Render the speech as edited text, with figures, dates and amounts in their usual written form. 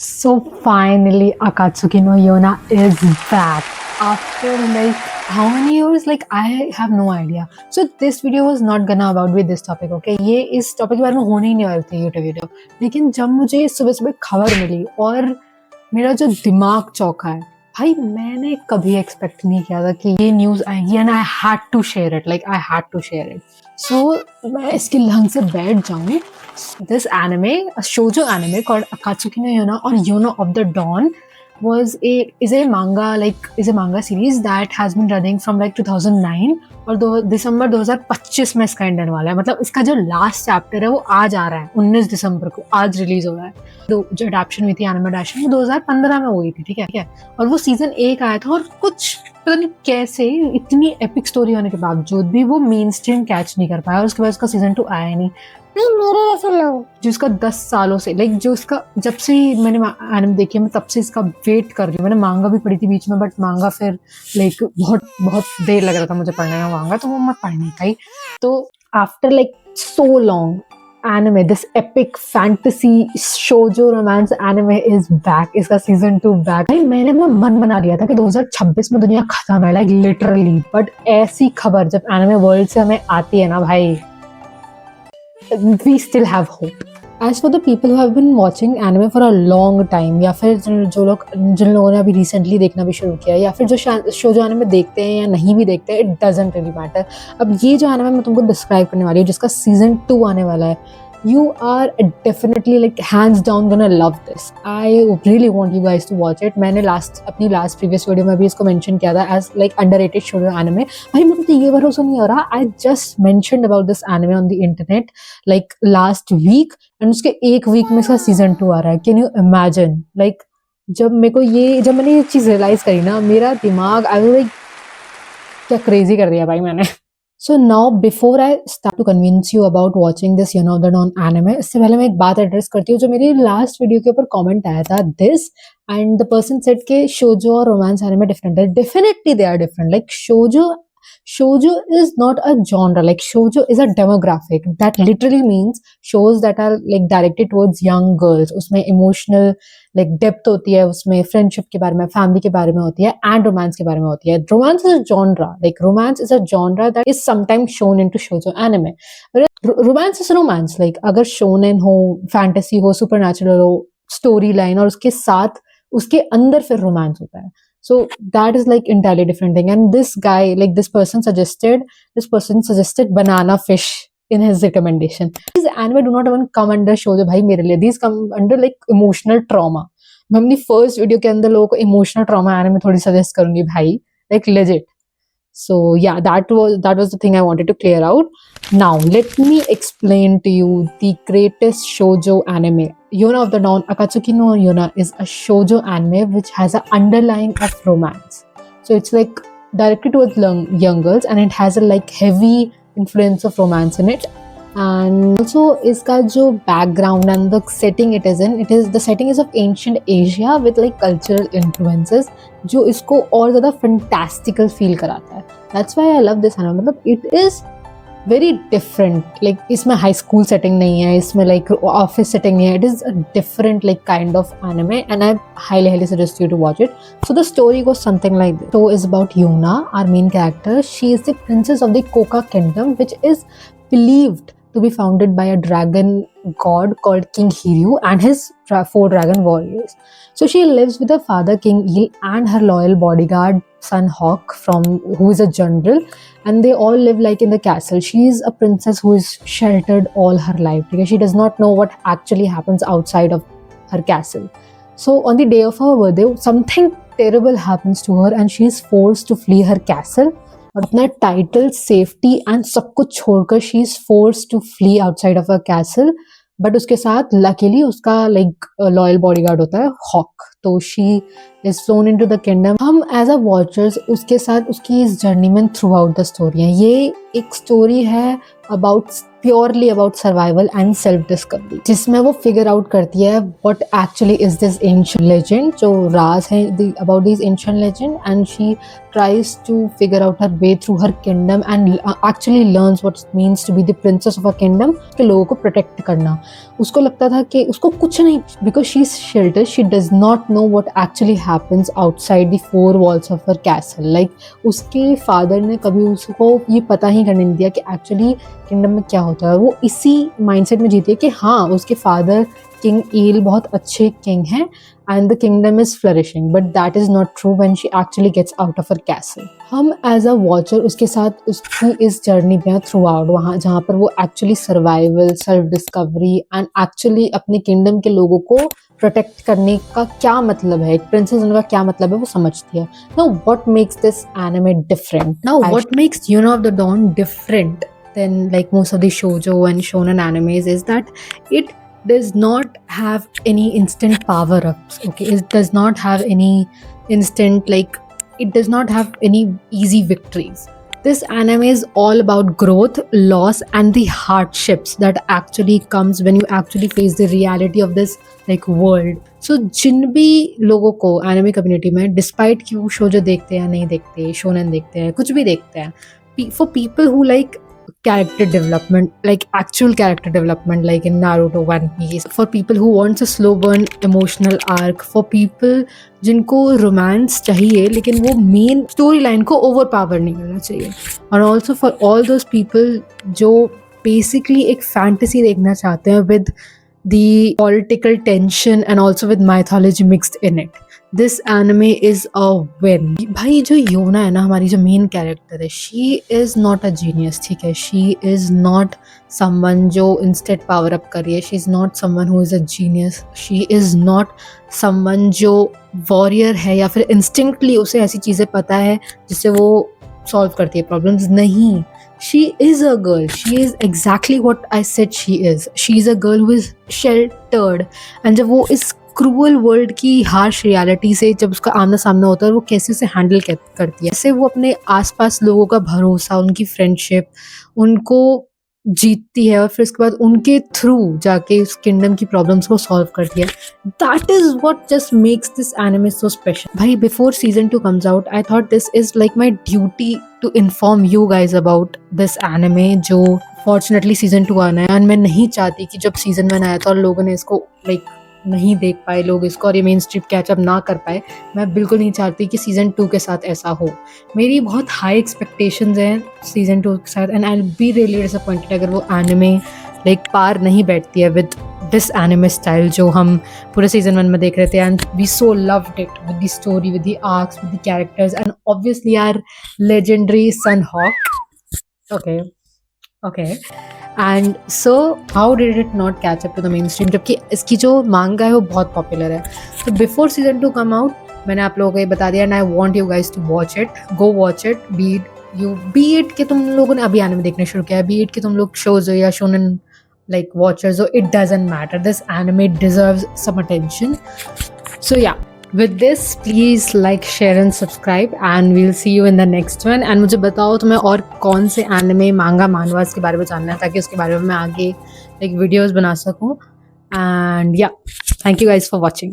So finally, Akatsuki no Yona is back after like how many years? Like I have no idea. So this video was not gonna about with this topic, okay? ये इस topic के बारे में होने ही नहीं वाली थी ये वीडियो, लेकिन जब मुझे सुबह सुबह खबर मिली और मेरा जो दिमाग चौंका है भाई, मैंने कभी एक्सपेक्ट नहीं किया था कि ये न्यूज़ आएगी and I had to share it, like I had to share it. So मैं इसके ढंग से बैठ जाऊँ. This anime, a shoujo anime called Akatsuki no Yona or Yona of the Dawn, is a manga series that has been running from like 2009 और दिसंबर 2025 में इसका and होने वाला है. मतलब इसका जो लास्ट चैप्टर है वो आज आ रहा है 19 दिसंबर को, आज रिलीज हो रहा है. तो जो अडेप्शन हुई थी एनिमे अडेप्शन वो 2015 में हुई थी, ठीक है. और वो सीजन 1 आया था और कुछ पता नहीं कैसे इतनी एपिक स्टोरी होने के बावजूद भी वो मेन स्ट्रीम कैच नहीं कर पाया और उसके बाद उसका सीजन 2 आया नहीं. मेरे जैसे लोग जो इसका 10 सालों से लाइक जो इसका जब से मैंने एनिमे देखी है मैं तब से इसका वेट कर रही हूँ. मैंने मांगा भी पढ़ी थी बीच में, बट मांगा फिर लाइक बहुत देर लग रहा था मुझे पढ़ने में मांगा, तो वो मैं पढ़ नहीं पाई. तो after like so long anime, this epic fantasy shoujo romance anime is back. इसका सीजन 2 बैक. भाई मैंने अपना मन बना लिया था कि 2026 में दुनिया खत्म है, लाइक लिटरली. बट ऐसी खबर जब एनिमे वर्ल्ड से हमें आती है ना भाई, we still have hope. As for the people who have been watching anime for a long time, या फिर जिन लोगों ने अभी recently देखना भी शुरू किया, या फिर जो शोजो anime देखते हैं या नहीं भी देखते हैं, it doesn't really matter. अब ये जो anime मैं तुमको describe करने वाली हूँ जिसका season 2 आने वाला है, you are definitely like hands down gonna love this. I really want you guys to watch it. मैंने अपनी previous video में भी इसको mention किया था as like underrated shoujo anime. भाई मुझे तो ये भरोसा नहीं हो रहा, I just mentioned about this anime on the internet like last week and उसके एक week में इसका season 2 आ रहा है. Can you imagine? Like जब मैंने ये चीज़ realize करी ना, मेरा दिमाग I was like क्या crazy कर दिया भाई मैंने. So now before I start to convince you about watching this Yona of the Dawn anime, इससे पहले मैं एक बात एड्रेस करती हूँ जो मेरी लास्ट वीडियो के ऊपर कमेंट आया था. This and the person said के शोजो और रोमांस एनिमे डिफरेंट है. Definitely they are different. Like shoujo is not a genre. Like shoujo is a demographic that literally means shows that are like directed towards young girls. उसमें emotional like depth होती है, उसमें friendship के बारे में, family के बारे में होती है, and romance के बारे में होती है. Romance is a genre. Like romance is a genre that is sometimes shown into shoujo anime. Romance is romance. Like अगर shonen हो, fantasy हो, supernatural हो, storyline और उसके साथ उसके अंदर फिर romance होता है. So that is like entirely different thing. And this guy, like this person suggested banana fish in his recommendation. These anime do not even come under shoujo bhai mere liye. These come under like emotional trauma. मैं अपनी first video के अंदर लोगों को emotional trauma anime थोड़ी suggest करूँगी भाई, like legit. So yeah, that was the thing I wanted to clear out. Now let me explain to you the greatest shoujo anime. Yona of the Dawn, Akatsuki no Yona is a shoujo anime which has an underline of romance. So it's like directed towards young girls and it has a like heavy influence of romance in it. And also इसका जो background and the setting the setting is of ancient Asia with like cultural influences जो इसको और ज़्यादा fantastical feel कराता है. That's why I love this anime. मतलब it is very different. Like इसमें high school setting नहीं है, इसमें like office setting नहीं है. It is a different like kind of anime and I highly suggest you to watch it. So the story goes something like this. So it's about Yuna, our main character. She is the princess of the Koka kingdom, which is believed to be founded by a dragon god called King Hiryu and his 4 dragon warriors. So she lives with her father King Eel and her loyal bodyguard son Hawk who is a general, and they all live like in the castle. She is a princess who is sheltered all her life because she does not know what actually happens outside of her castle. So on the day of her birthday, something terrible happens to her and she is forced to flee her castle. और अपना title, safety and सब कुछ छोड़कर she is forced to flee outside of a castle. But उसके साथ luckily उसका like loyal bodyguard होता है हॉक. तो she is phloem into the kingdom. हम एज अ वॉचर्स उसके साथ उसकी इस जर्नी में थ्रू आउट द स्टोरी है। ये एक स्टोरी है about purely about survival and self discovery, जिसमें वो फिगर आउट करती है what actually is this ancient legend, जो राज है about this ancient legend, and she tries to figure out her way through her kingdom and actually learns what it means to be the princess of a kingdom, के लोगों को protect करना। उसको लगता था कि उसको कुछ नहीं, because she is sheltered, she does not know what actually happens outside the four walls of her castle. Like उसके फादर ने कभी उसको ये पता ही करने नहीं दिया कि एक्चुअली किंगडम में क्या होता है। वो इसी माइंडसेट में जीती है कि हाँ उसके फादर किंग ईल बहुत अच्छे किंग हैं and the kingdom is flourishing, but that is not true when she actually gets out of her castle. हम as a watcher उसके साथ उसकी इस जर्नी पे थ्रू आउट, वहाँ जहाँ पर वो actually survival, self discovery and actually अपने किंगडम के लोगों को प्रोटेक्ट करने का क्या मतलब है, एक प्रिंसेस होने का क्या मतलब है, वो समझती है। Now what makes this anime different? Now what makes Yuna of the Dawn different than like most of the shoujo and shonen animes is that it does not have any instant power ups. Okay, it does not have any instant, like it does not have any easy victories. This anime is all about growth, loss and the hardships that actually comes when you actually face the reality of this like world. So जिन भी लोगों को anime community में, despite कि वो shoujo देखते हैं या नहीं देखते, shonen देखते हैं, कुछ भी देखते हैं, for people who like character development, like actual character development, like in Naruto, One Piece, for people who wants a slow burn emotional arc, for people जिनको romance चाहिए लेकिन वो main storyline को overpower नहीं करना चाहिए, and also for all those people जो basically एक fantasy देखना चाहते हैं with the political tension and also with mythology mixed in it. This anime is a win. भाई जो योना है ना, हमारी जो मेन कैरेक्टर है, she is not a genius, ठीक है, she is not someone जो instant power up कर रही है, she is not someone who is a genius, she is not someone जो warrior है या फिर instinctly उसे ऐसी चीज़ें पता है जिससे वो solve करती है problems, नहीं। She is a girl. She is exactly what I said she is. She is a girl who is sheltered. And जब वो इस क्रूअल वर्ल्ड की हार्श रियलिटी से जब उसका आमना सामना होता है, वो कैसे उसे हैंडल करती है, जैसे वो अपने आसपास लोगों का भरोसा, उनकी फ्रेंडशिप, उनको जीतती है और फिर उसके बाद उनके थ्रू जाके इस किंगडम की प्रॉब्लम्स को सॉल्व करती है। That is what just makes this anime so special. भाई before season 2 comes out, I thought this is like my duty to inform you guys about this anime, जो fortunately season 2 आना है। And मैं नहीं चाहती कि जब सीजन 1 आया था और लोगों ने इसको लाइक नहीं देख पाए लोग इसको और ये मेन स्ट्रीम कैचअप ना कर पाए, मैं बिल्कुल नहीं चाहती कि सीजन 2 के साथ ऐसा हो। मेरी बहुत हाई एक्सपेक्टेशंस हैं सीजन 2 के साथ, and I will be really disappointed अगर वो एनिमे लाइक पार नहीं बैठती है विद दिस एनिमे स्टाइल जो हम पूरे सीजन 1 में देख रहे थे। And we so loved it with the story, with the arcs, with the characters and obviously our legendary Son Hak. Okay and so how did it not catch up to the mainstream, जबकि इसकी जो मांगा है वो बहुत popular है। तो before season 2 come out मैंने आप लोगों को ये बता दिया, and I want you guys to watch it, go watch it, be it कि तुम लोगों ने अभी एनिमे देखने शुरू किया है, बी इट कि तुम लोग शोज हो या शोनन लाइक वॉचर्स हो, it doesn't matter, this anime deserves some attention. So yeah, with this please like, share and subscribe and we'll see you in the next one। and मुझे बताओ तुम्हें और कौन से एनिमे, मांगा, मानवास के बारे में जानना है ताकि उसके बारे में मैं आगे like videos बना सकूँ। and yeah, thank you guys for watching।